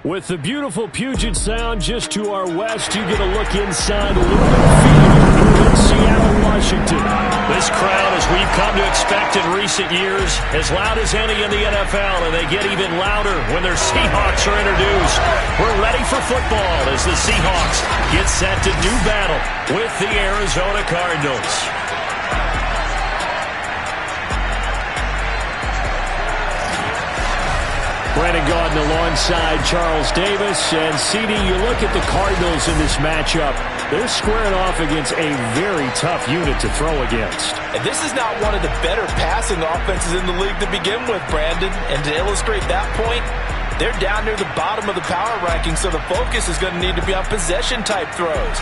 With the beautiful Puget Sound just to our west, you get a look inside Lumen Field in Seattle, Washington. This crowd, as we've come to expect in recent years, as loud as any in the NFL, and they get even louder when their Seahawks are introduced. We're ready for football as the Seahawks get set to do battle with the Arizona Cardinals. Brandon Gaudin alongside Charles Davis. And CD, you look at the Cardinals in this matchup. They're squaring off against a very tough unit to throw against. And this is not one of the better passing offenses in the league to begin with, Brandon. And to illustrate that point, they're down near the bottom of the power ranking, so the focus is going to need to be on possession-type throws.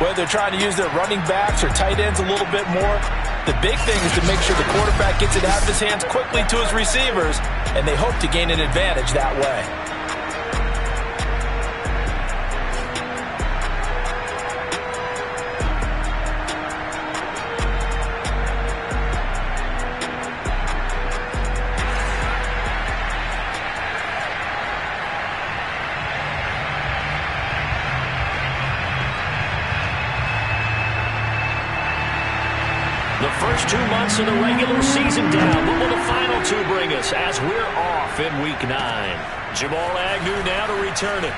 Whether they're trying to use their running backs or tight ends a little bit more, the big thing is to make sure the quarterback gets it out of his hands quickly to his receivers, and they hope to gain an advantage that way. The first 2 months of the regular season down, what will the final two bring us as we're off in Week 9? Jamal Agnew now to return it.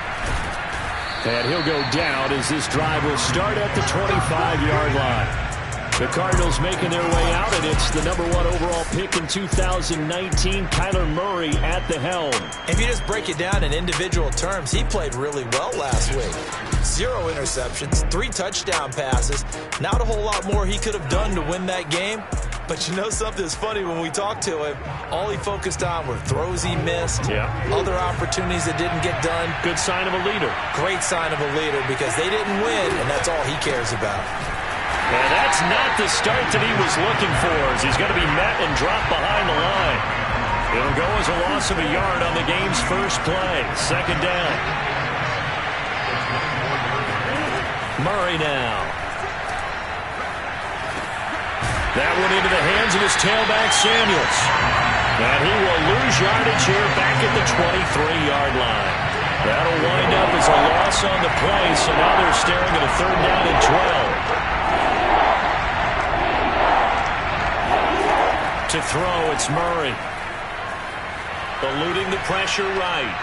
And he'll go down as this drive will start at the 25-yard line. The Cardinals making their way out, and it's the #1 overall pick in 2019, Kyler Murray at the helm. If you just break it down in individual terms, he played really well last week. 0 interceptions, 3 touchdown passes. Not a whole lot more he could have done to win that game. But you know something that's funny, when we talked to him, all he focused on were throws he missed, other opportunities that didn't get done. Good sign of a leader. Great sign of a leader, because they didn't win, and that's all he cares about. And that's not the start that he was looking for, as he's going to be met and dropped behind the line. It'll go as a loss of a yard on the game's first play. Second down. Murray now. That one into the hands of his tailback, Samuels. And he will lose yardage here back at the 23-yard line. That'll wind up as a loss on the play, so now they're staring at a 3rd down and 12. To throw, it's Murray. Eluding the pressure right.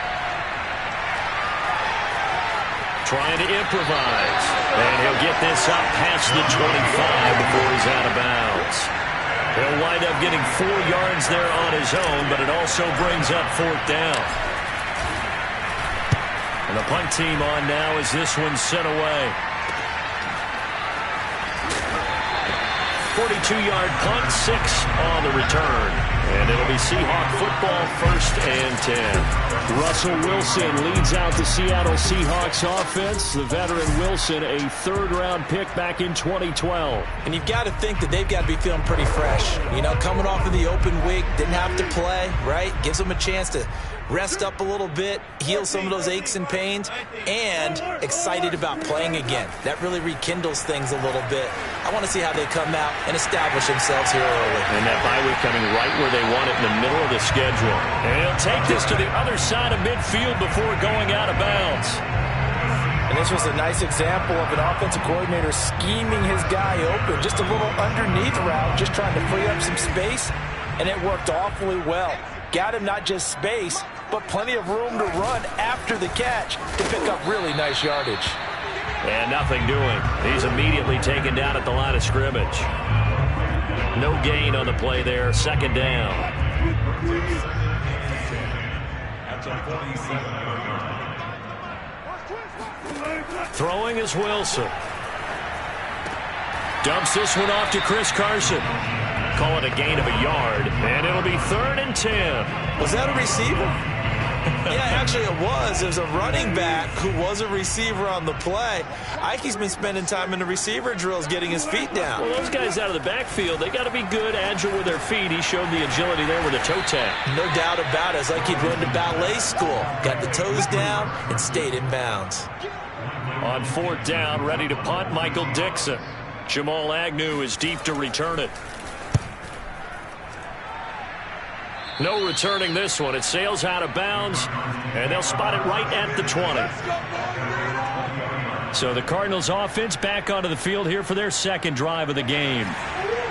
Trying to improvise. And he'll get this up past the 25 before he's out of bounds. He'll wind up getting 4 yards there on his own, but it also brings up 4th down. And the punt team on now as this one's sent away. 42-yard punt, 6 on the return. And it'll be Seahawk football, 1st and 10. Russell Wilson leads out the Seattle Seahawks offense. The veteran Wilson, a 3rd-round pick back in 2012. And you've got to think that they've got to be feeling pretty fresh. You know, coming off of the open week, didn't have to play, right? Gives them a chance to rest up a little bit, heal some of those aches and pains, and excited about playing again. That really rekindles things a little bit. I want to see how they come out and establish themselves here early. And that bye week coming right where they want it, in the middle of the schedule. And he'll take this to the other side of midfield before going out of bounds. And this was a nice example of an offensive coordinator scheming his guy open. Just a little underneath route, just trying to free up some space, and it worked awfully well. Got him not just space, but plenty of room to run after the catch to pick up really nice yardage. And nothing doing. He's immediately taken down at the line of scrimmage. No gain on the play there. 2nd down. Throwing is Wilson. Dumps this one off to Chris Carson. Call it a gain of a yard, and it'll be 3rd and 10. Was that a receiver? Yeah, actually it was. It was a running back who was a receiver on the play. Ike's been spending time in the receiver drills getting his feet down. Well, those guys out of the backfield, they got to be good, agile with their feet. He showed the agility there with a toe tap. No doubt about it. It's like he'd run to ballet school. Got the toes down and stayed in bounds. On 4th down, ready to punt, Michael Dixon. Jamal Agnew is deep to return it. No returning this one. It sails out of bounds, and they'll spot it right at the 20. So the Cardinals offense back onto the field here for their second drive of the game.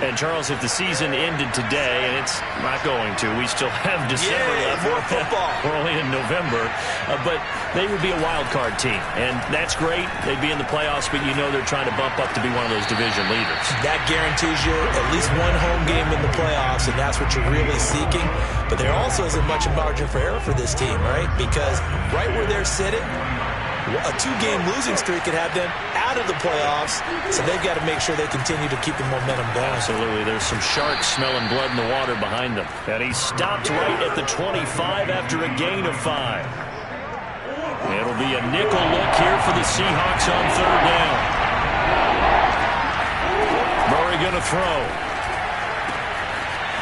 And, Charles, if the season ended today, and it's not going to, we still have December left. More football. We're only in November. But they would be a wild card team. And that's great. They'd be in the playoffs, but you know they're trying to bump up to be one of those division leaders. That guarantees you at least one home game in the playoffs, and that's what you're really seeking. But there also isn't much margin for error for this team, right? Because right where they're sitting, a two-game losing streak could have them out of the playoffs, so they've got to make sure they continue to keep the momentum going. Absolutely. There's some sharks smelling blood in the water behind them. And he stopped right at the 25 after a gain of 5. It'll be a nickel look here for the Seahawks on third down. Murray going to throw.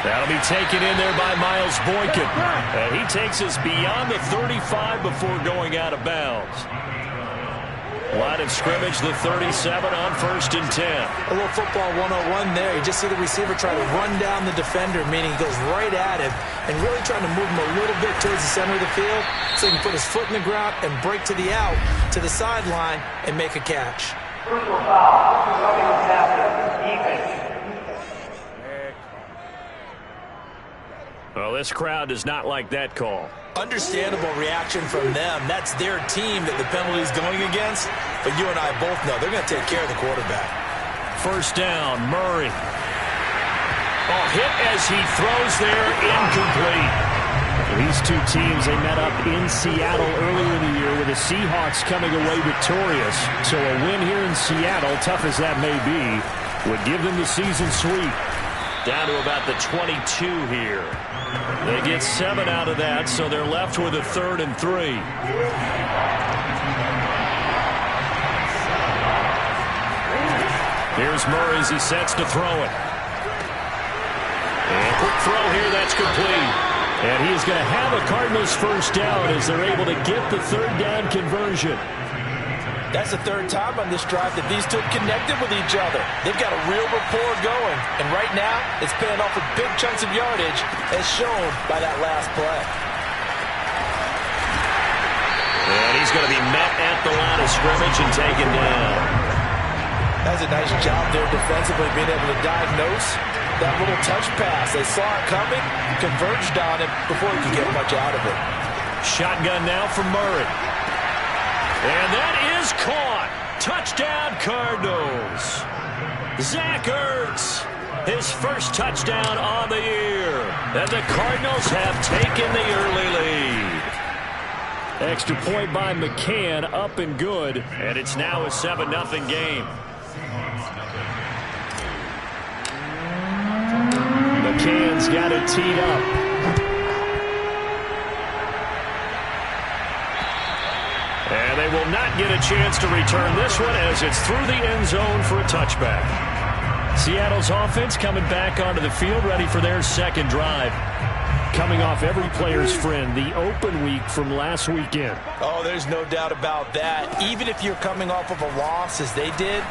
That'll be taken in there by Miles Boykin. And he takes us beyond the 35 before going out of bounds. Line of scrimmage, the 37 on 1st and 10. A little football 101 there. You just see the receiver try to run down the defender, meaning he goes right at him and really trying to move him a little bit towards the center of the field so he can put his foot in the ground and break to the out, to the sideline, and make a catch. Personal foul. Defense. Well, this crowd does not like that call. Understandable reaction from them. That's their team that the penalty is going against. But you and I both know they're going to take care of the quarterback. First down, Murray. Oh, hit as he throws there, incomplete. These two teams, they met up in Seattle earlier in the year with the Seahawks coming away victorious. So a win here in Seattle, tough as that may be, would give them the season sweep. Down to about the 22 here. They get 7 out of that, so they're left with a 3rd and 3. Here's Murray as he sets to throw it. And quick throw here, that's complete. And he is going to have a Cardinals first down as they're able to get the 3rd down conversion. That's the 3rd time on this drive that these two have connected with each other. They've got a real rapport going. And right now, it's paying off with big chunks of yardage, as shown by that last play. And he's going to be met at the line of scrimmage and taken down. That's a nice job there defensively, being able to diagnose that little touch pass. They saw it coming, converged on it before he could get much out of it. Shotgun now for Murray. And that is caught. Touchdown, Cardinals. Zach Ertz, his first touchdown on the year. And the Cardinals have taken the early lead. Extra point by McCann, up and good. And it's now a 7-0 game. McCann's got it teed up. And they will not get a chance to return this one as it's through the end zone for a touchback. Seattle's offense coming back onto the field, ready for their second drive. Coming off every player's friend, the open week from last weekend. Oh, there's no doubt about that. Even if you're coming off of a loss as they did,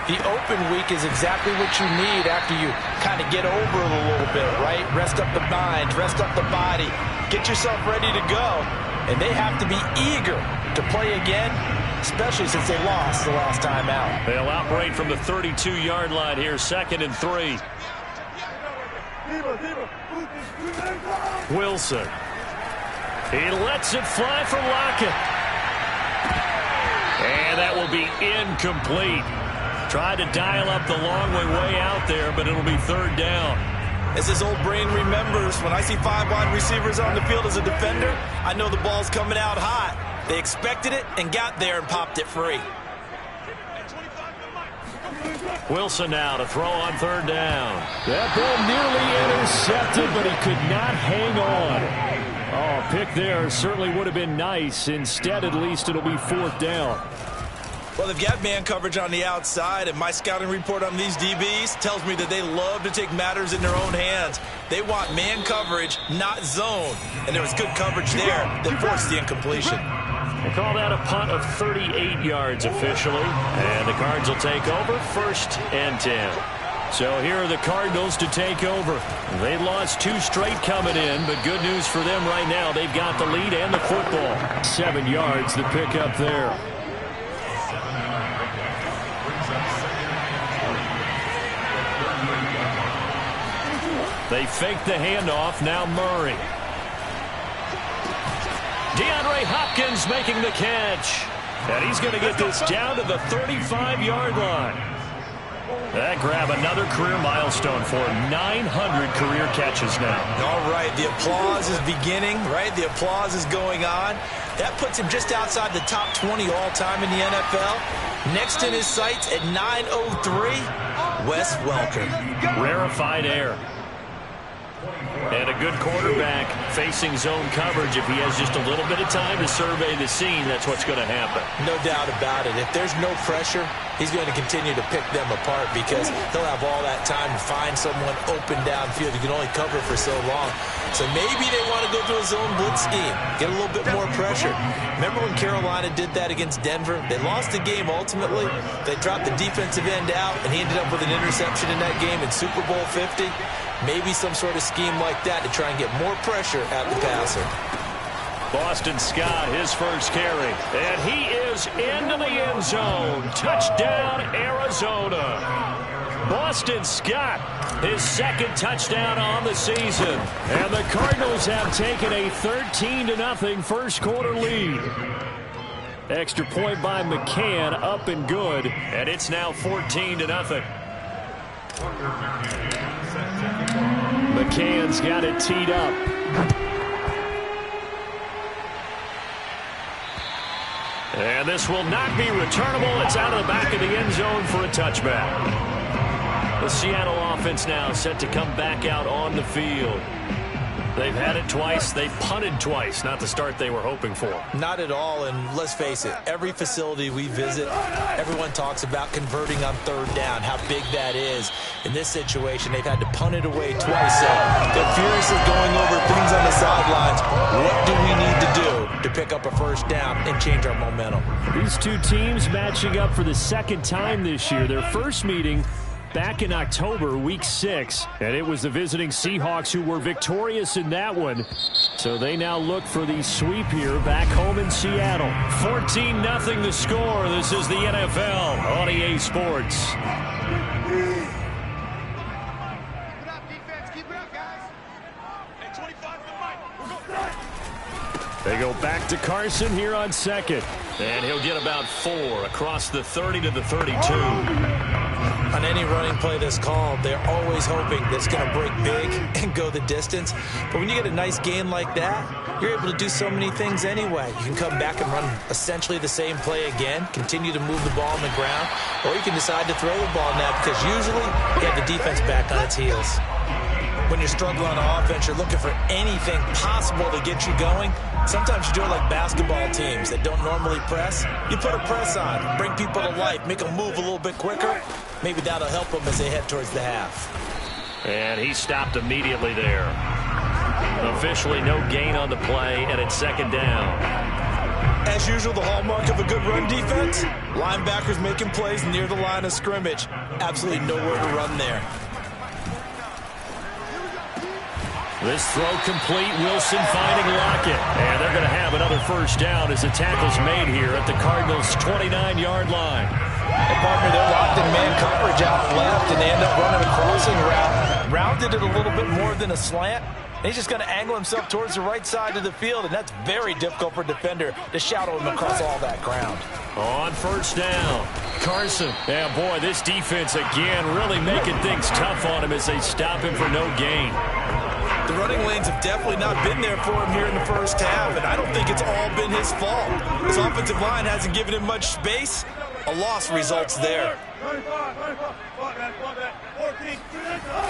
the open week is exactly what you need after you kind of get over it a little bit, right? Rest up the mind, rest up the body, get yourself ready to go. And they have to be eager to play again, especially since they lost the last time out. They'll operate from the 32-yard line here, 2nd and 3. Wilson. He lets it fly for Lockett. And that will be incomplete. Tried to dial up the long way out there, but it'll be 3rd down. As this old brain remembers, when I see 5 wide receivers on the field as a defender, I know the ball's coming out hot. They expected it and got there and popped it free. Wilson now to throw on 3rd down. That ball nearly intercepted, but he could not hang on. Oh, pick there certainly would have been nice. Instead, at least, it'll be 4th down. Well, they've got man coverage on the outside, and my scouting report on these DBs tells me that they love to take matters in their own hands. They want man coverage, not zone. And there was good coverage there that forced the incompletion. They call that a punt of 38 yards officially. And the Cards will take over, 1st and 10. So here are the Cardinals to take over. They lost 2 straight coming in, but good news for them right now. They've got the lead and the football. 7 yards to pick up there. They fake the handoff. Now Murray. DeAndre Hopkins making the catch. And he's going to get this down to the 35-yard line. That grab another career milestone for 900 career catches now. All right, the applause is beginning, right? The applause is going on. That puts him just outside the top 20 all-time in the NFL. Next in his sights at 903, Wes Welker. Rarefied air. And a good quarterback facing zone coverage. If he has just a little bit of time to survey the scene, that's what's going to happen. No doubt about it. If there's no pressure, he's going to continue to pick them apart because he'll have all that time to find someone open downfield. You can only cover for so long. So maybe they want to go to a zone blitz scheme, get a little bit more pressure. Remember when Carolina did that against Denver? They lost the game ultimately. They dropped the defensive end out, and he ended up with an interception in that game in Super Bowl 50. Maybe some sort of scheme like that to try and get more pressure at the passer. Boston Scott, his first carry. And he is into the end zone. Touchdown, Arizona. Boston Scott, his second touchdown on the season. And the Cardinals have taken a 13-0 first quarter lead. Extra point by McCann, up and good. And it's now 14-0. McCann's got it teed up. And this will not be returnable. It's out of the back of the end zone for a touchback. The Seattle offense now set to come back out on the field. They've had it twice. They've punted twice. Not the start they were hoping for. Not at all, and let's face it, every facility we visit, everyone talks about converting on third down, how big that is. In this situation, they've had to punt it away twice, so they're furiously going over things on the sidelines. What do we need to do to pick up a first down and change our momentum? These two teams matching up for the second time this year. Their first meeting back in October, week 6, and it was the visiting Seahawks who were victorious in that one. So they now look for the sweep here back home in Seattle. 14-0 the score. This is the NFL on EA Sports. They go back to Carson here on second. And he'll get about 4 across the 30 to the 32. On any running play that's called, they're always hoping that it's going to break big and go the distance. But when you get a nice gain like that, you're able to do so many things anyway. You can come back and run essentially the same play again, continue to move the ball on the ground, or you can decide to throw the ball now because usually you have the defense back on its heels. When you're struggling on offense, you're looking for anything possible to get you going. Sometimes you do it like basketball teams that don't normally press. You put a press on, bring people to life, make them move a little bit quicker. Maybe that'll help them as they head towards the half. And he stopped immediately there. Officially no gain on the play, and it's second down. As usual, the hallmark of a good run defense, linebackers making plays near the line of scrimmage. Absolutely nowhere to run there. This throw complete. Wilson finding Lockett. And they're going to have another first down as the tackle's made here at the Cardinals' 29-yard line. Hey, partner, they're locked in man coverage out left, and they end up running a crossing route. Rounded it a little bit more than a slant. And he's just going to angle himself towards the right side of the field, and that's very difficult for a defender to shadow him across all that ground. On first down, Carson. Yeah, boy, this defense again really making things tough on him as they stop him for no gain. The running lanes have definitely not been there for him here in the first half, and I don't think it's all been his fault. His offensive line hasn't given him much space. A loss results there.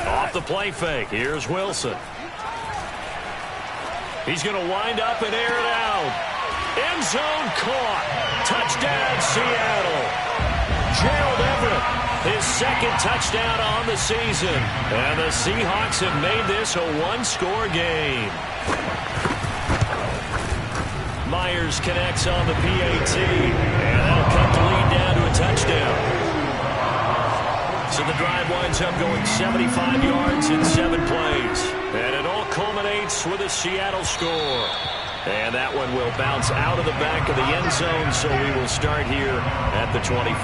Off the play fake, here's Wilson. He's going to wind up and air it out. End zone caught. Touchdown, Seattle. Gerald Everett, his second touchdown on the season. And the Seahawks have made this a one-score game. Myers connects on the PAT, and that'll cut the lead down to a touchdown. So and the drive winds up going 75 yards in 7 plays. And it all culminates with a Seattle score. And that one will bounce out of the back of the end zone, so we will start here at the 25.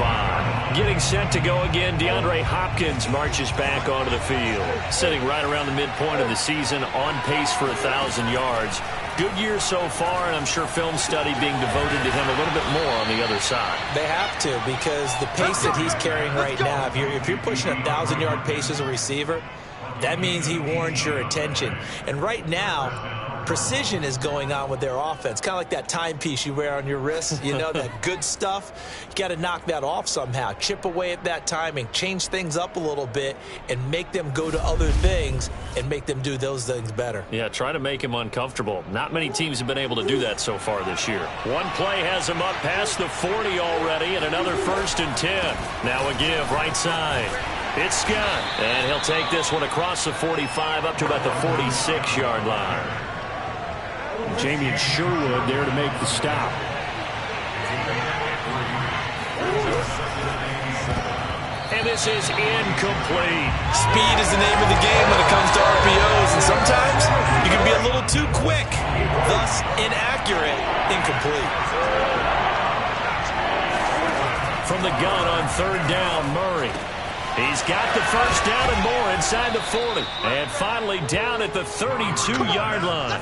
Getting set to go again, DeAndre Hopkins marches back onto the field. Sitting right around the midpoint of the season, on pace for 1,000 yards. Good year so far, and I'm sure film study being devoted to him a little bit more on the other side. They have to, because the pace that he's carrying right now, if you're pushing 1,000-yard pace as a receiver, that means he warrants your attention. And right now, precision is going on with their offense. Kind of like that timepiece you wear on your wrist, you know, that good stuff. You got to knock that off somehow. Chip away at that timing, change things up a little bit, and make them go to other things and make them do those things better. Yeah, try to make him uncomfortable. Not many teams have been able to do that so far this year. One play has him up past the 40 already, and another 1st and 10. Now a give right side. It's Scott, and he'll take this one across the 45 up to about the 46-yard line. Jamie Sherwood there to make the stop. And this is incomplete. Speed is the name of the game when it comes to RPOs, and sometimes you can be a little too quick, thus inaccurate, incomplete. From the gun on 3rd down, Murray. He's got the first down and more inside the 40. And finally down at the 32-yard line.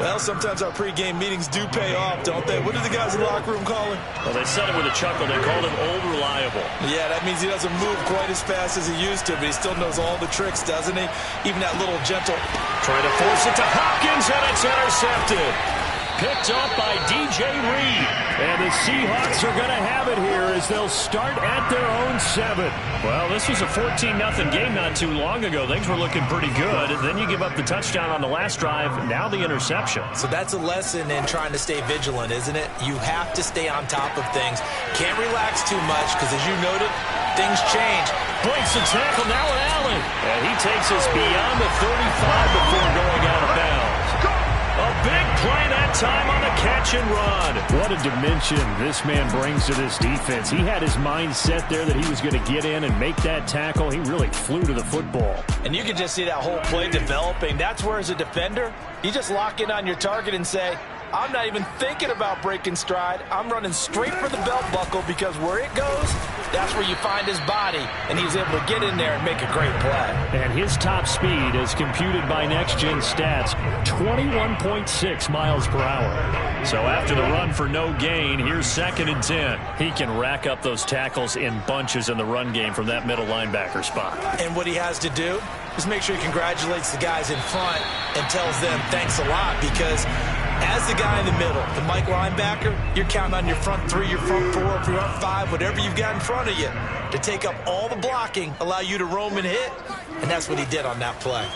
Well, sometimes our pregame meetings do pay off, don't they? What do the guys in the locker room call him? Well, they said it with a chuckle. They called him old reliable. Yeah, that means he doesn't move quite as fast as he used to, but he still knows all the tricks, doesn't he? Even that little gentle... Trying to force it to Hopkins, and it's intercepted. Picked off by DJ Reed. And the Seahawks are going to have it here as they'll start at their own 7. Well, this was a 14-0 game not too long ago. Things were looking pretty good. And then you give up the touchdown on the last drive. Now the interception. So that's a lesson in trying to stay vigilant, isn't it? You have to stay on top of things. Can't relax too much because, as you noted, things change. Breaks the tackle. Now an Allen. And he takes us beyond the 35 before going out of bounds. A big play that time on the catch and run. What a dimension this man brings to this defense. He had his mind set there that he was going to get in and make that tackle. He really flew to the football. And you can just see that whole play developing. That's where, as a defender, you just lock in on your target and say, I'm not even thinking about breaking stride. I'm running straight for the belt buckle, because where it goes, that's where you find his body, and he's able to get in there and make a great play. And his top speed, as computed by Next Gen Stats, 21.6 miles per hour. So after the run for no gain, here's 2nd and 10. He can rack up those tackles in bunches in the run game from that middle linebacker spot. And what he has to do is make sure he congratulates the guys in front and tells them thanks a lot, because as the guy in the middle, the Mike linebacker, you're counting on your front 3, your front 4, your front 5, whatever you've got in front of you to take up all the blocking, allow you to roam and hit, and that's what he did on that play.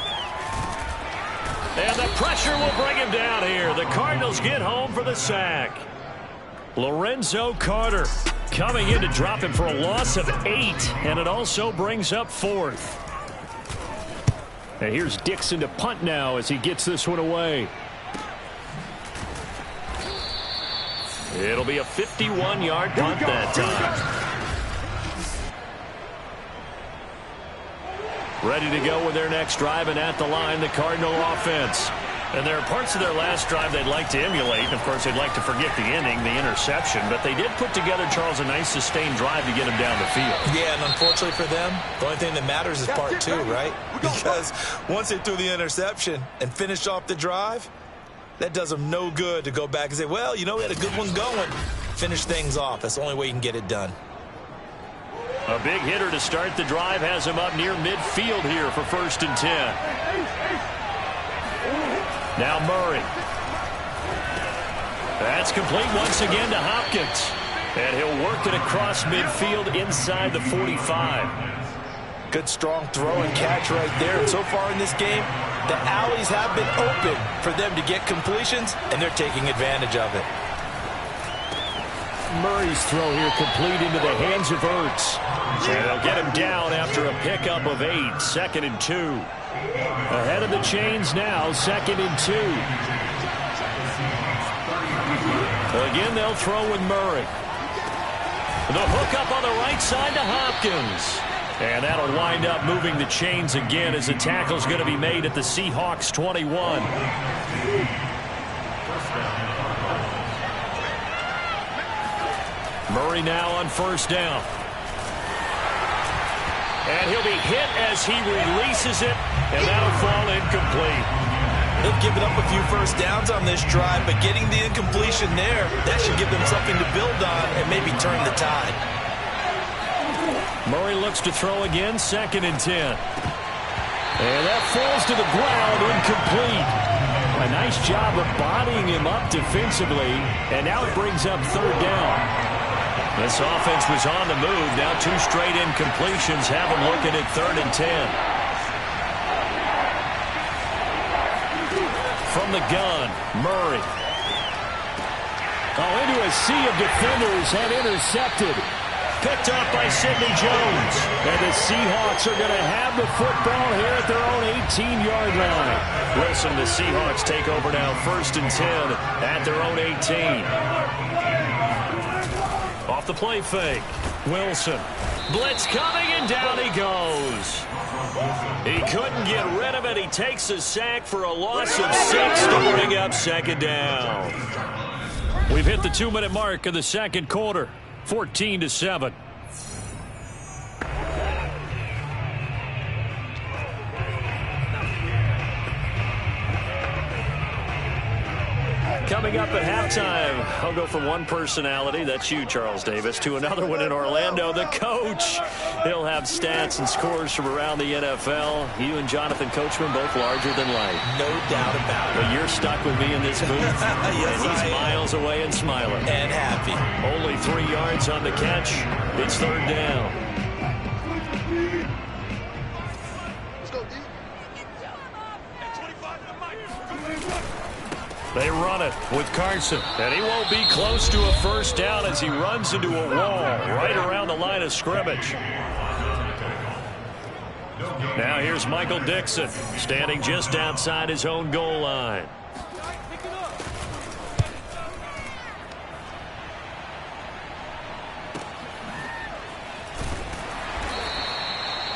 And the pressure will bring him down here. The Cardinals get home for the sack. Lorenzo Carter coming in to drop him for a loss of 8, and it also brings up 4th. And here's Dixon to punt now as he gets this one away. It'll be a 51-yard punt that time. Ready to go with their next drive, and at the line, the Cardinal offense. And there are parts of their last drive they'd like to emulate. And, of course, they'd like to forget the inning, the interception. But they did put together, Charles, a nice sustained drive to get him down the field. Yeah, and unfortunately for them, the only thing that matters is part 2, right? Because once they threw the interception and finished off the drive, that does them no good to go back and say, well, you know, we had a good one going. Finish things off. That's the only way you can get it done. A big hitter to start the drive has him up near midfield here for 1st and 10. Now Murray. That's complete once again to Hopkins. And he'll work it across midfield inside the 45. Good strong throw and catch right there. And so far in this game, the alleys have been open for them to get completions, and they're taking advantage of it. Murray's throw here complete into the hands of Ertz. And they'll get him down after a pickup of 8. 2nd and 2. Ahead of the chains now, 2nd and 2. Again, they'll throw with Murray. The hook up on the right side to Hopkins. And that'll wind up moving the chains again as the tackle's going to be made at the Seahawks 21. Murray now on first down. And he'll be hit as he releases it, and that'll fall incomplete. They've given up a few first downs on this drive, but getting the incompletion there, that should give them something to build on and maybe turn the tide. Murray looks to throw again, 2nd and 10. And that falls to the ground, incomplete. A nice job of bodying him up defensively, and now it brings up 3rd down. This offense was on the move. Now 2 straight incompletions have them looking at 3rd and 10. From the gun, Murray. Oh, into a sea of defenders and intercepted. Picked up by Sidney Jones. And the Seahawks are going to have the football here at their own 18-yard line. Wilson, the Seahawks take over now, 1st and 10 at their own 18. Off the play fake. Wilson. Blitz coming, and down he goes. He couldn't get rid of it. He takes a sack for a loss of 6 to bring up 2nd down. We've hit the 2-minute mark of the 2nd quarter. 14-7. Coming up at halftime, I'll go from one personality, that's you, Charles Davis, to another one in Orlando, the coach. He'll have stats and scores from around the NFL. You and Jonathan Coachman both larger than life. No doubt about it. But you're stuck with me in this booth. Yes, and he's miles away and smiling. And happy. Only 3 yards on the catch. It's 3rd down. They run it with Carson, and he won't be close to a 1st down as he runs into a wall right around the line of scrimmage. Now here's Michael Dixon, standing just outside his own goal line.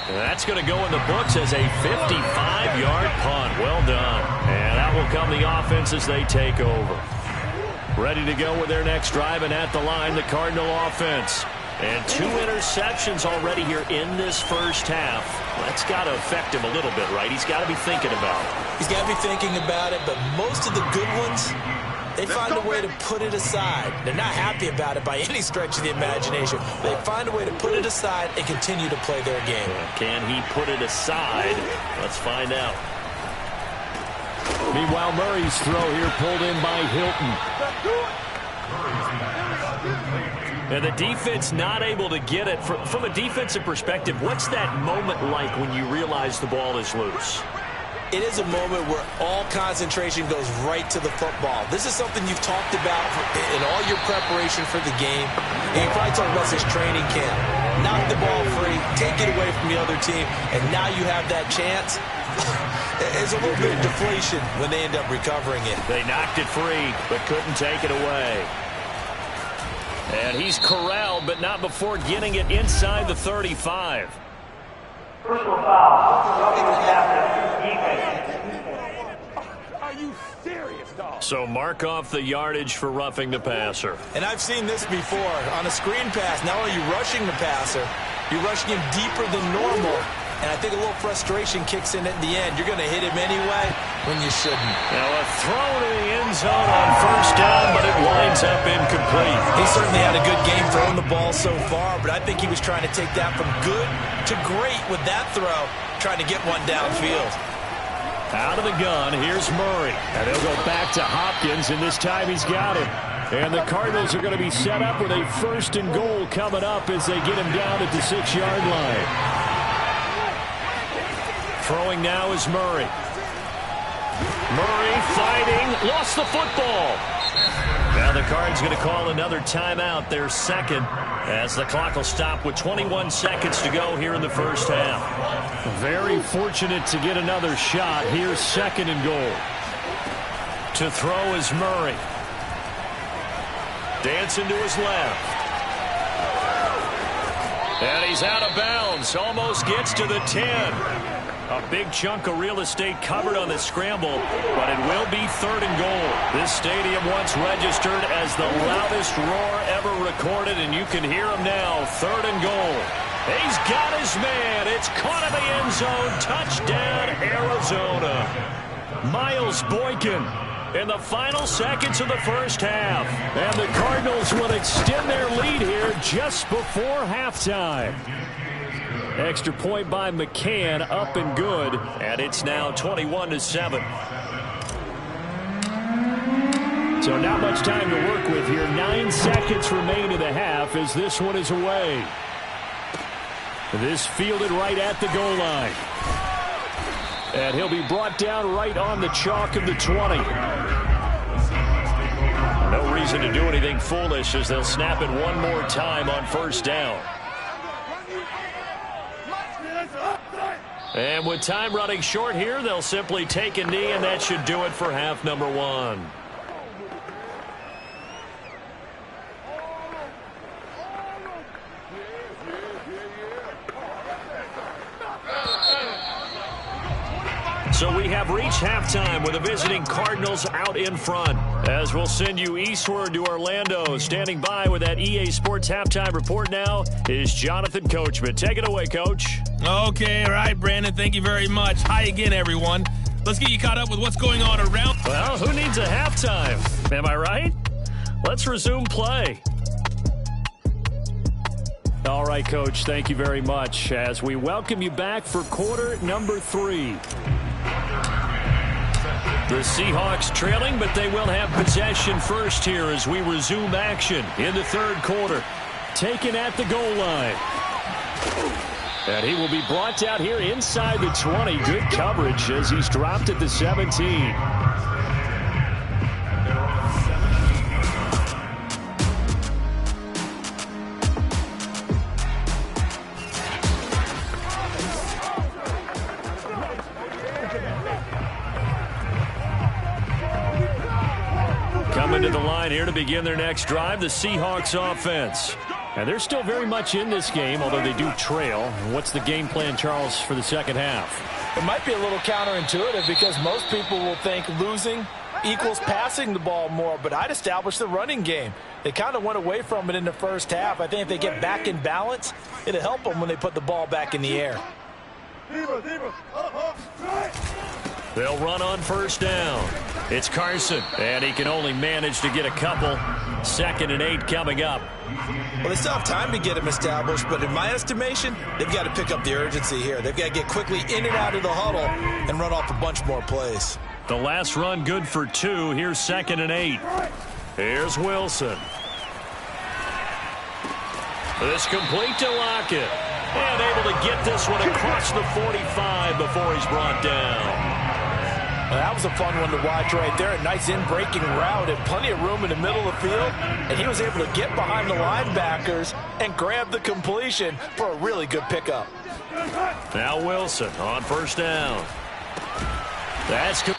That's going to go in the books as a 55-yard punt. Well done. And that will come the offense as they take over. Ready to go with their next drive, and at the line, the Cardinal offense. And 2 interceptions already here in this first half. That's got to affect him a little bit, right? He's got to be thinking about it. He's got to be thinking about it, but most of the good ones, they find a way to put it aside. They're not happy about it by any stretch of the imagination. They find a way to put it aside and continue to play their game. Can he put it aside? Let's find out. Meanwhile, Murray's throw here pulled in by Hilton. And the defense not able to get it. From a defensive perspective, what's that moment like when you realize the ball is loose? It is a moment where all concentration goes right to the football. This is something you've talked about in all your preparation for the game. And you probably talked about this training camp. Knock the ball free, take it away from the other team, and now you have that chance. It's a little bit of deflation when they end up recovering it. They knocked it free, but couldn't take it away. And he's corralled, but not before getting it inside the 35. Personal foul. Defense. Are you serious, dog? So mark off the yardage for roughing the passer. And I've seen this before. On a screen pass, not only are you rushing the passer, you're rushing him deeper than normal. And I think a little frustration kicks in at the end. You're going to hit him anyway when you shouldn't. Now a throw to the end zone on 1st down, but it winds up incomplete. He certainly had a good game throwing the ball so far, but I think he was trying to take that from good to great with that throw, trying to get one downfield. Out of the gun, here's Murray. And he'll go back to Hopkins, and this time he's got him. And the Cardinals are going to be set up with a 1st and goal coming up as they get him down at the 6-yard line. Throwing now is Murray. Murray fighting, lost the football. Now the Cards going to call another timeout, their 2nd, as the clock will stop with 21 seconds to go here in the first half. Very fortunate to get another shot. Here's 2nd and goal. To throw is Murray. Dancing to his left. And he's out of bounds. Almost gets to the 10. A big chunk of real estate covered on the scramble, but it will be 3rd and goal. This stadium once registered as the loudest roar ever recorded, and you can hear him now. 3rd and goal. He's got his man. It's caught in the end zone. Touchdown, Arizona. Miles Boykin in the final seconds of the first half. And the Cardinals will extend their lead here just before halftime. Extra point by McCann, up and good. And it's now 21-7. So not much time to work with here. 9 seconds remain in the half as this one is away. This fielded right at the goal line. And he'll be brought down right on the chalk of the 20. No reason to do anything foolish as they'll snap it one more time on first down. And with time running short here, they'll simply take a knee, and that should do it for half number 1. So we have reached halftime with the visiting Cardinals out in front. As we'll send you eastward to Orlando. Standing by with that EA Sports halftime report now is Jonathan Coachman. Take it away, Coach. Okay, all right, Brandon. Thank you very much. Hi again, everyone. Let's get you caught up with what's going on around. Well, who needs a halftime? Am I right? Let's resume play. All right, Coach, thank you very much as we welcome you back for quarter number 3. The Seahawks trailing, but they will have possession first here as we resume action in the 3rd quarter. Taken at the goal line. And he will be brought down here inside the 20. Good coverage as he's dropped at the 17. Coming to the line here to begin their next drive, the Seahawks offense. And they're still very much in this game, although they do trail. What's the game plan, Charles, for the second half? It might be a little counterintuitive because most people will think losing equals passing the ball more, but I'd establish the running game. They kind of went away from it in the first half. I think if they get back in balance, it'll help them when they put the ball back in the air. They'll run on first down. It's Carson, and he can only manage to get a couple. 2nd and 8 coming up. Well, they still have time to get him established, but in my estimation, they've got to pick up the urgency here. They've got to get quickly in and out of the huddle and run off a bunch more plays. The last run good for 2. Here's 2nd and 8. Here's Wilson. This complete to Lockett. And able to get this one across the 45 before he's brought down. Well, that was a fun one to watch right there. A nice in-breaking route and plenty of room in the middle of the field. And he was able to get behind the linebackers and grab the completion for a really good pickup. Now Wilson on first down. That's good.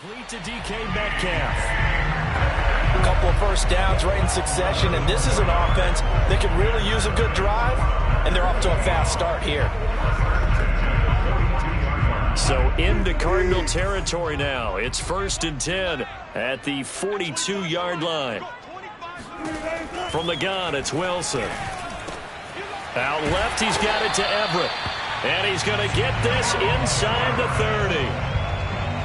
Complete to DK Metcalf. A couple of first downs right in succession, and this is an offense that can really use a good drive, and they're off to a fast start here. So into Cardinal territory now. It's 1st and 10 at the 42-yard line. From the gun, it's Wilson. Out left, he's got it to Everett. And he's going to get this inside the 30.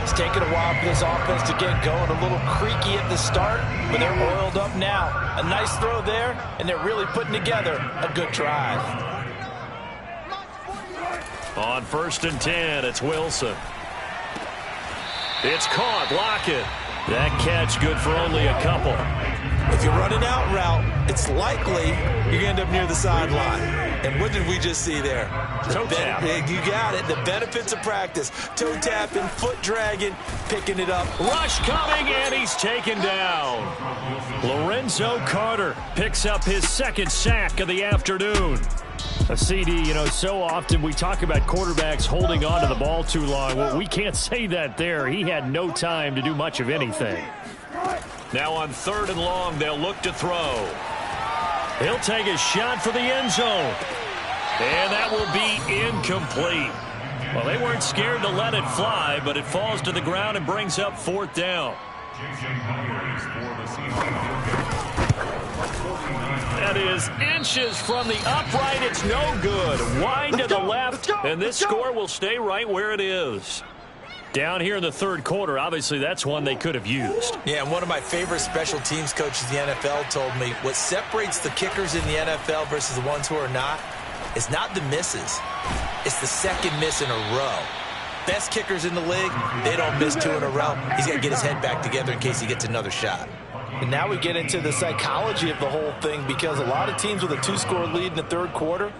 It's taken a while for this offense to get going. A little creaky at the start, but they're oiled up now. A nice throw there, and they're really putting together a good drive. On 1st and 10, it's Wilson. It's caught. Lockett. That catch good for only a couple. If you're running out route, it's likely you're going to end up near the sideline. And what did we just see there? Toe tap. You got it. The benefits of practice. Toe tapping, foot dragging, picking it up. Rush coming, and he's taken down. Lorenzo Carter picks up his 2nd sack of the afternoon. A CD, so often we talk about quarterbacks holding on to the ball too long. Well, we can't say that there. He had no time to do much of anything. Now on 3rd and long, they'll look to throw. He'll take a shot for the end zone. And that will be incomplete. Well, they weren't scared to let it fly, but it falls to the ground and brings up 4th down. That is inches from the upright. It's no good. Wide to the left, and this score will stay right where it is. Down here in the 3rd quarter, obviously that's one they could have used. Yeah, and one of my favorite special teams coaches in the NFL told me what separates the kickers in the NFL versus the ones who are not is not the misses. It's the 2nd miss in a row. Best kickers in the league, they don't miss 2 in a row. He's got to get his head back together in case he gets another shot. And now we get into the psychology of the whole thing, because a lot of teams with a 2-score lead in the 3rd quarter,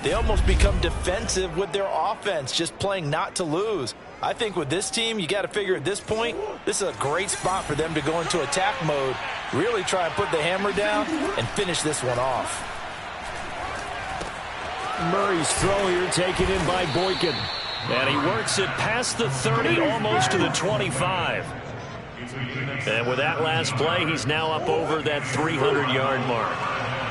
they almost become defensive with their offense, just playing not to lose. I think with this team, you got to figure at this point, this is a great spot for them to go into attack mode, really try and put the hammer down and finish this one off. Murray's throw here taken in by Boykin. And he works it past the 30, almost to the 25. And with that last play, he's now up over that 300-yard mark.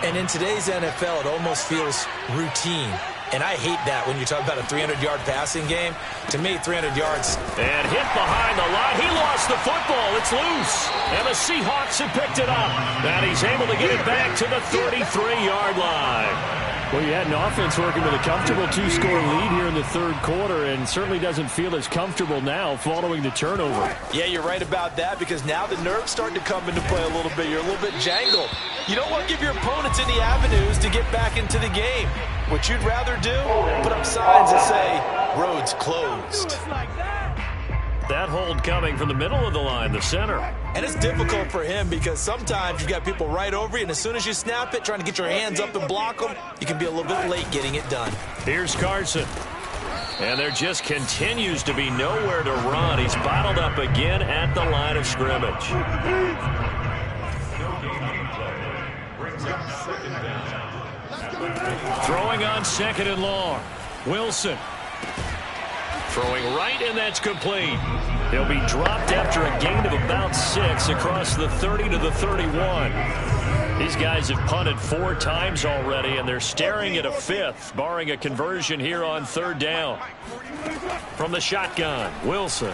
And in today's NFL, it almost feels routine. And I hate that when you talk about a 300-yard passing game. To me, 300 yards. And hit behind the line. He lost the football. It's loose. And the Seahawks have picked it up. And he's able to get it back to the 33-yard line. Well, you had an offense working with a comfortable 2-score lead here in the 3rd quarter, and certainly doesn't feel as comfortable now following the turnover. Yeah, you're right about that, because now the nerves start to come into play a little bit. You're a little bit jangled. You don't want to give your opponents any avenues to get back into the game. What you'd rather do, put up signs that say, roads closed. That hold coming from the middle of the line, the center. And it's difficult for him because sometimes you've got people right over you, and as soon as you snap it, trying to get your hands up and block them, you can be a little bit late getting it done. Here's Carson. And there just continues to be nowhere to run. He's bottled up again at the line of scrimmage. Throwing on 2nd and long. Wilson. Throwing right, and that's complete. He'll be dropped after a gain of about 6 across the 30 to the 31. These guys have punted 4 times already, and they're staring at a 5th, barring a conversion here on 3rd down. From the shotgun, Wilson.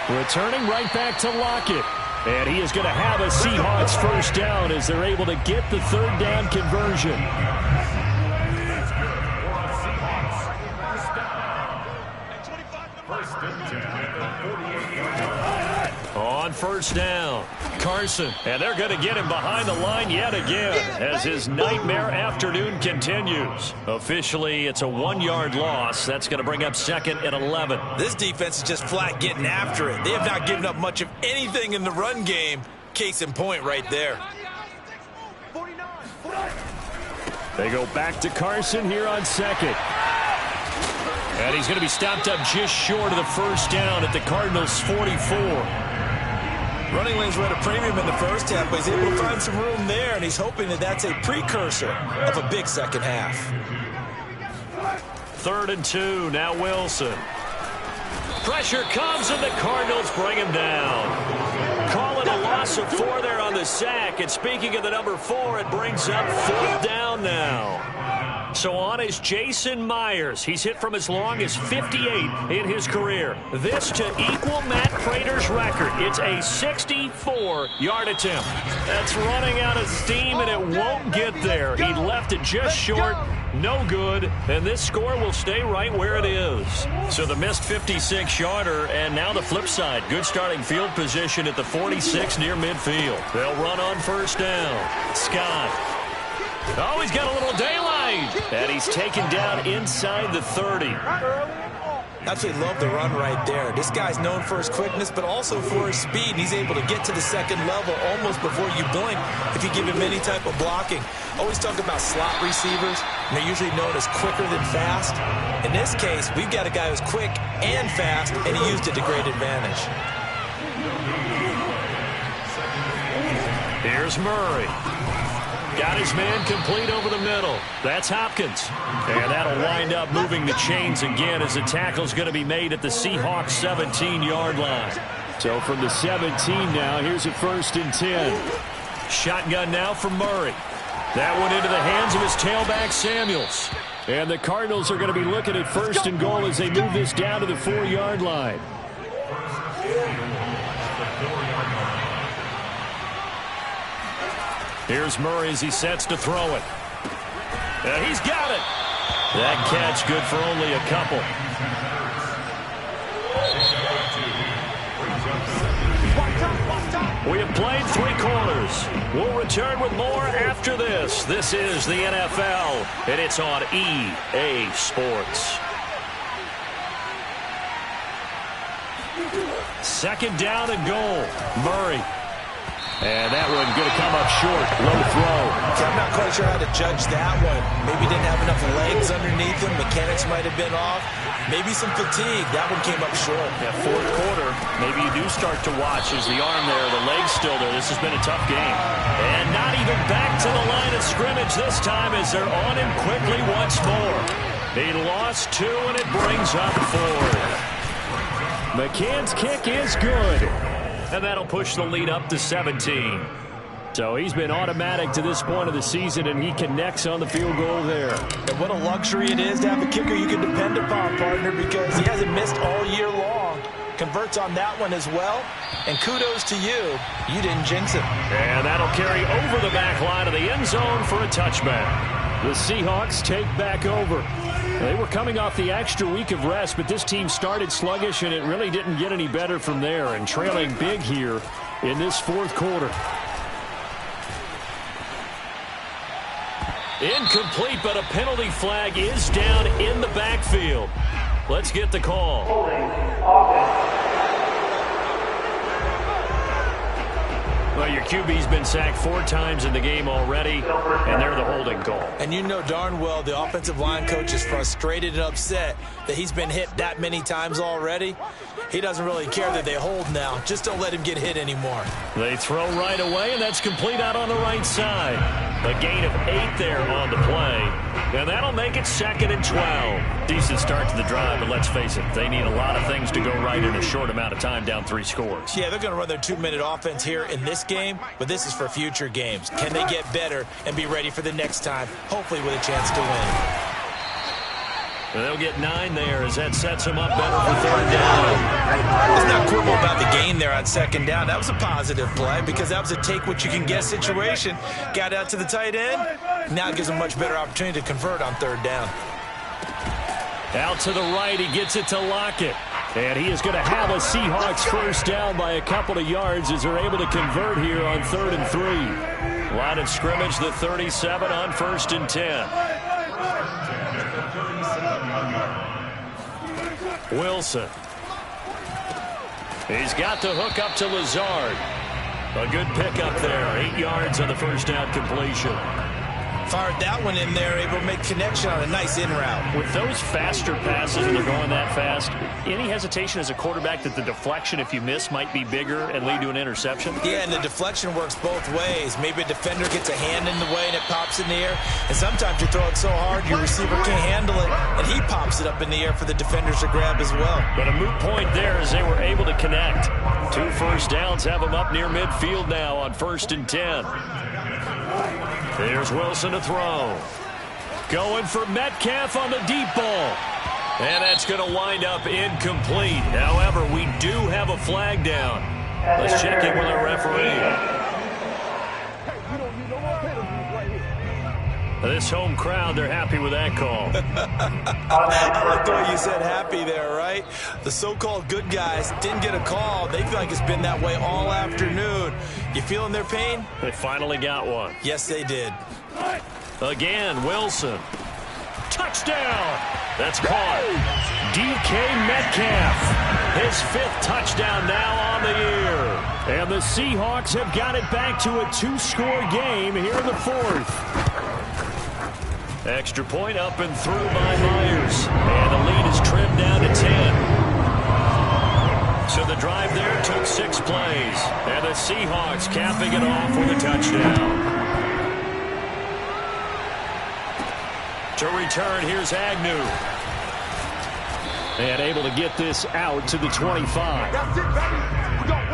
Returning right back to Lockett. And he is going to have a Seahawks 1st down as they're able to get the 3rd down conversion. On 1st down, Carson, and they're going to get him behind the line yet again as his nightmare afternoon continues. Officially, it's a 1-yard loss. That's going to bring up 2nd and 11. This defense is just flat getting after it. They have not given up much of anything in the run game. Case in point right there. They go back to Carson here on 2nd. And he's going to be stopped up just short of the 1st down at the Cardinals' 44. Running lanes were at a premium in the 1st half, but he's able to find some room there, and he's hoping that that's a precursor of a big 2nd half. 3rd and 2, now Wilson. Pressure comes, and the Cardinals bring him down. Call it a loss of 4 there on the sack. And speaking of the number 4, it brings up 4th down now. So on is Jason Myers. He's hit from as long as 58 in his career. This to equal Matt Prater's record. It's a 64-yard attempt. That's running out of steam, and it won't get there. He left it just short. No good, and this score will stay right where it is. So the missed 56-yarder, and now the flip side. Good starting field position at the 46 near midfield. They'll run on first down. Scott. Oh, he's got a little daylight, and he's taken down inside the 30. Absolutely love the run right there. This guy's known for his quickness, but also for his speed. And he's able to get to the second level almost before you blink if you give him any type of blocking. Always talk about slot receivers, and they're usually known as quicker than fast. In this case, we've got a guy who's quick and fast, and he used it to great advantage. Here's Murray. Got his man complete over the middle. That's Hopkins. And that'll wind up moving the chains again as the tackle's going to be made at the Seahawks 17-yard line. So from the 17 now, here's a 1st and 10. Shotgun now for Murray. That one into the hands of his tailback, Samuels. And the Cardinals are going to be looking at 1st and goal as they move this down to the 4-yard line. Here's Murray as he sets to throw it. He's got it. That catch good for only a couple. We have played 3 quarters. We'll return with more after this. This is the NFL, and it's on EA Sports. 2nd down and goal. Murray. And that one going to come up short. Low throw. I'm not quite sure how to judge that one. Maybe didn't have enough legs underneath him. Mechanics might have been off. Maybe some fatigue. That one came up short. Yeah, 4th quarter. Maybe you do start to watch. Is the arm there? The leg's still there. This has been a tough game. And not even back to the line of scrimmage this time as they're on him quickly once more. He lost 2, and it brings up 4. McCann's kick is good. And that'll push the lead up to 17. So he's been automatic to this point of the season, and he connects on the field goal there. And what a luxury it is to have a kicker you can depend upon, partner, because he hasn't missed all year long. Converts on that one as well. And kudos to you. You didn't jinx him. And that'll carry over the back line of the end zone for a touchback. The Seahawks take back over. They were coming off the extra week of rest, but this team started sluggish, and it really didn't get any better from there, and trailing big here in this 4th quarter. Incomplete, but a penalty flag is down in the backfield. Let's get the call. Holding offense. Well, your QB's been sacked 4 times in the game already, and they're the holding call. And you know darn well the offensive line coach is frustrated and upset that he's been hit that many times already. He doesn't really care that they hold now. Just don't let him get hit anymore. They throw right away, and that's complete out on the right side. A gain of 8 there on the play, and that'll make it 2nd and 12. Decent start to the drive, but let's face it, they need a lot of things to go right in a short amount of time, down 3 scores. Yeah, they're going to run their 2-minute offense here in this game, but this is for future games. Can they get better and be ready for the next time, hopefully with a chance to win? They'll get 9 there as that sets them up better for 3rd down. Let's not quibble about the gain there on 2nd down. That was a positive play because that was a take-what-you-can-get situation. Got out to the tight end. Now it gives them a much better opportunity to convert on 3rd down. Out to the right, he gets it to Lockett. And he is going to have a Seahawks 1st down by a couple of yards as they're able to convert here on 3rd and 3. Line of scrimmage, the 37 on 1st and 10. Wilson. He's got the hook up to Lazard. A good pickup there. 8 yards on the 1st down completion. Fired that one in there, able to make connection on a nice in route. With those faster passes when they're going that fast, any hesitation as a quarterback that the deflection, if you miss, might be bigger and lead to an interception? Yeah, and the deflection works both ways. Maybe a defender gets a hand in the way and it pops in the air. And sometimes you throw it so hard your receiver can't handle it, and he pops it up in the air for the defenders to grab as well. But a moot point there as they were able to connect. 2 first downs have them up near midfield now on 1st and 10. There's Wilson to throw. Going for Metcalf on the deep ball. And that's going to wind up incomplete. However, we do have a flag down. Let's check in with our referee. This home crowd, they're happy with that call. I like the way you said happy there, right? The so-called good guys didn't get a call. They feel like it's been that way all afternoon. You feeling their pain? They finally got one. Yes, they did. Again, Wilson. Touchdown! That's caught. DK Metcalf. His 5th touchdown now on the year. And the Seahawks have got it back to a 2-score game here in the 4th. Extra point up and through by Myers. And the lead is trimmed down to 10. So the drive there took 6 plays. And the Seahawks capping it off with a touchdown. To return, here's Agnew. And able to get this out to the 25. That's it, baby. We got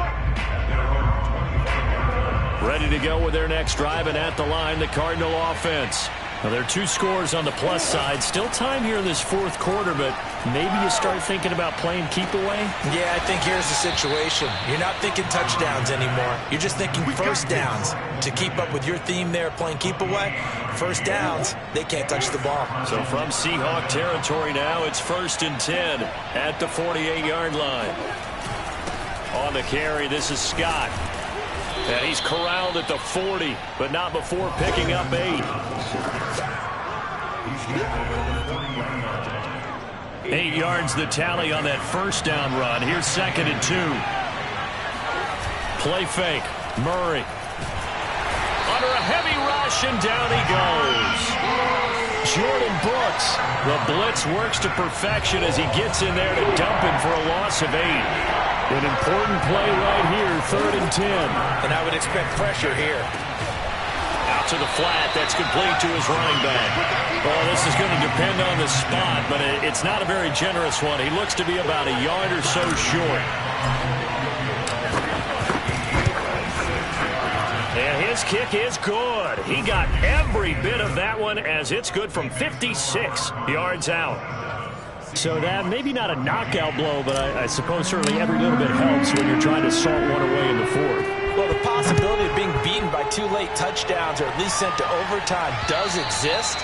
one. Ready to go with their next drive, and at the line, the Cardinal offense. Now, there are 2 scores on the plus side. Still time here in this 4th quarter, but maybe you start thinking about playing keep away? Yeah, I think here's the situation. You're not thinking touchdowns anymore. You're just thinking first downs. To keep up with your theme there, playing keep away, first downs, they can't touch the ball. So from Seahawk territory now, it's 1st and 10 at the 48-yard line. On the carry, this is Scott. And he's corralled at the 40, but not before picking up 8. 8 yards the tally on that first down run. Here's 2nd and 2. Play fake. Murray. Under a heavy rush, and down he goes. Jordan Brooks. The blitz works to perfection as he gets in there to dump him for a loss of 8. An important play right here, 3rd and 10. And I would expect pressure here. Out to the flat, that's complete to his running back. Well, this is going to depend on the spot, but it's not a very generous one. He looks to be about a yard or so short. And his kick is good. He got every bit of that one as it's good from 56 yards out. So that, maybe not a knockout blow, but I suppose certainly every little bit helps when you're trying to salt one away in the 4th. Well, the possibility of being beaten by 2 late touchdowns or at least sent to overtime does exist,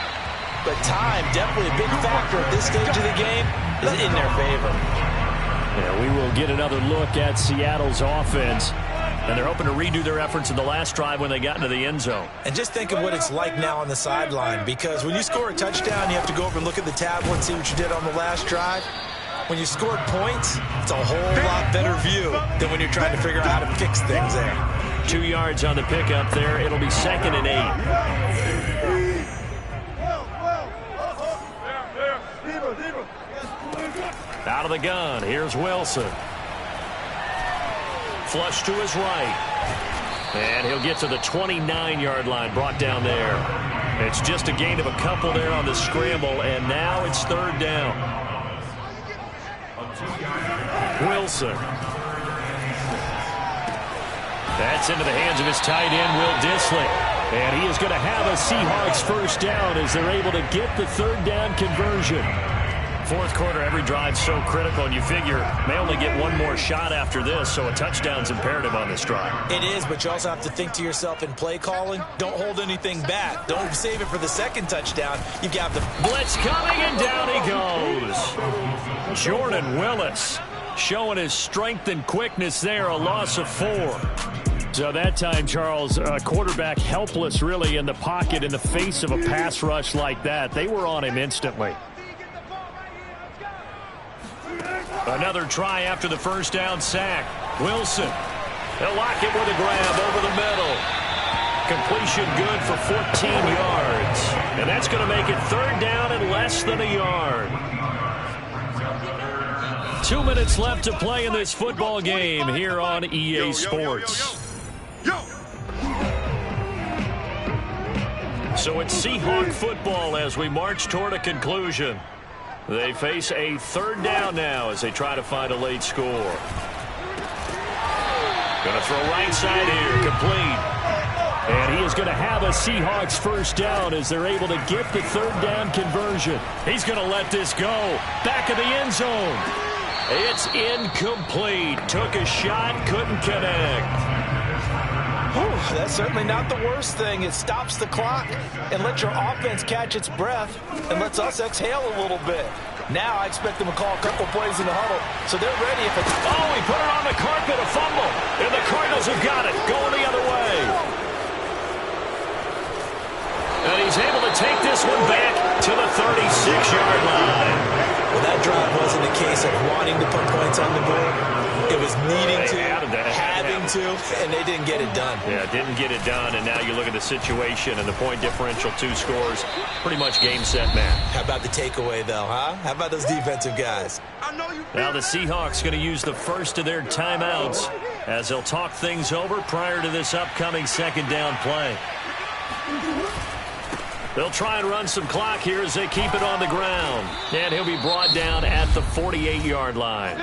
but time, definitely a big factor at this stage of the game, is in their favor. Yeah, we will get another look at Seattle's offense. And they're hoping to redo their efforts in the last drive when they got into the end zone. And just think of what it's like now on the sideline, because when you score a touchdown, you have to go over and look at the tablet and see what you did on the last drive. When you scored points, it's a whole lot better view than when you're trying to figure out how to fix things there. 2 yards on the pickup there. It'll be 2nd and 8. Out of the gun. Here's Wilson. Flush to his right. And he'll get to the 29-yard line, brought down there. It's just a gain of a couple there on the scramble, and now it's 3rd down. Wilson. That's into the hands of his tight end, Will Dissly. And he is going to have a Seahawks first down as they're able to get the 3rd down conversion. 4th quarter, every drive so critical, and you figure may only get one more shot after this, so a touchdown's imperative on this drive. It is, but you also have to think to yourself in play calling, don't hold anything back. Don't save it for the 2nd touchdown. You've got the blitz coming, and down he goes. Jordan Willis showing his strength and quickness there, a loss of 4. So that time, Charles, quarterback helpless really in the pocket in the face of a pass rush like that. They were on him instantly. Another try after the first down sack. Wilson. They'll lock it with a grab over the middle. completion good for 14 yards. And that's going to make it third down and less than a yard. 2 minutes left to play in this football game here on EA Sports. So it's Seahawk football as we march toward a conclusion. They face a third down now as they try to find a late score. Going to throw right side here, complete. And he is going to have a Seahawks first down as they're able to get the third down conversion. He's going to let this go. Back of the end zone. It's incomplete. Took a shot, couldn't connect. That's certainly not the worst thing. It stops the clock and lets your offense catch its breath and lets us exhale a little bit. Now I expect them to call a couple plays in the huddle, so they're ready if it's... Oh, he put it on the carpet, a fumble. And the Cardinals have got it, going the other way. And he's able to take this one back to the 36-yard line. Well, that drive wasn't a case of wanting to put points on the board. It was needing to, having to, and they didn't get it done. Yeah, didn't get it done, and now you look at the situation and the point differential, 2 scores, pretty much game, set, match. How about the takeaway, though, huh? How about those defensive guys? Now the Seahawks going to use the first of their timeouts as they'll talk things over prior to this upcoming second down play. They'll try and run some clock here as they keep it on the ground. And he'll be brought down at the 48-yard line.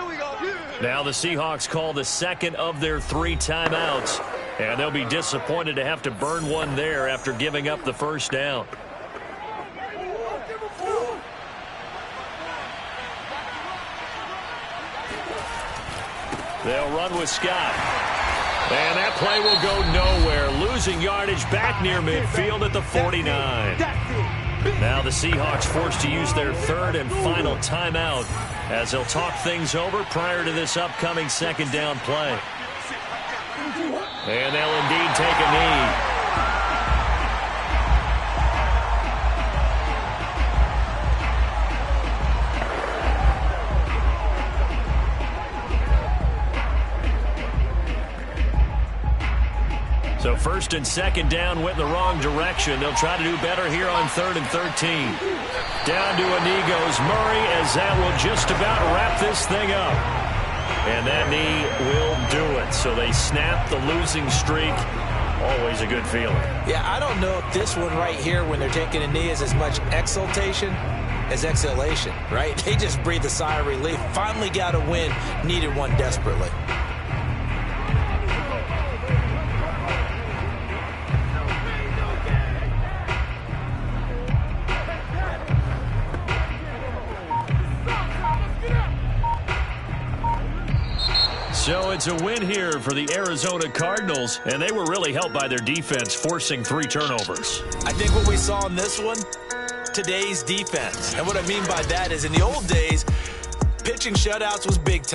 Now the Seahawks call the second of their 3 timeouts. And they'll be disappointed to have to burn one there after giving up the first down. They'll run with Scott. And that play will go nowhere. Losing yardage back near midfield at the 49. Now the Seahawks forced to use their third and final timeout as they'll talk things over prior to this upcoming second down play. And they'll indeed take a knee. So first and second down went in the wrong direction. They'll try to do better here on 3rd and 13. Down to a knee goes Murray as that will just about wrap this thing up. And that knee will do it. So they snap the losing streak. Always a good feeling. Yeah, I don't know if this one right here when they're taking a knee is as much exultation as exhalation, right? They just breathe a sigh of relief. Finally got a win. Needed one desperately. So it's a win here for the Arizona Cardinals, and they were really helped by their defense, forcing 3 turnovers. I think what we saw in this one, today's defense. And what I mean by that is in the old days, pitching shutouts was big time.